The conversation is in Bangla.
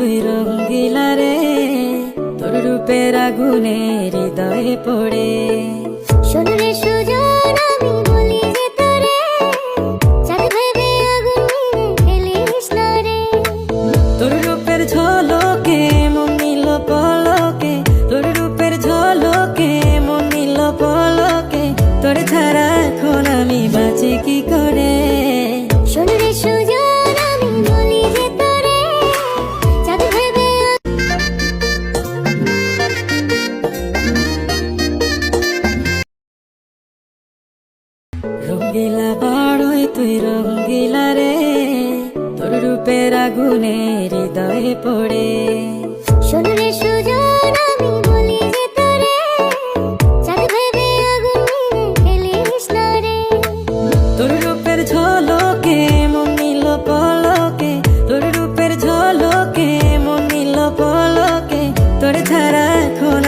তুই রঙ্গিলা রে, তোর রূপের আগুনে হৃদয়ে পড়ে। শোন রে সুজন আমি বলি যে তোরে, চাঁদ ভেবে আগুন নিয়ে খেলিস না রে। তোর রূপের ঝলকে মন নিল পলকে, তোর রূপের ঝলকে মন নিল পলকে, তোর ছাড়া এখন আমি বাঁচি কি করে। শোন রে সুজন আমি বলি যে তোরে, চাঁদ ভেবে রঙ্গিলা বড়ই তুই রঙ্গিলা রে, তোর রূপের আগুনে হৃদয়ে পড়ে। শোন রে সুজন আমি বলি যে তোরে, চাঁদ ভেবে আগুন নিয়ে খেলিস না রে। তোর রূপের ঝলকে মন নিল পলকে, তোর রূপের ঝলকে মন নিল পলকে, তোর ছাড়া এখন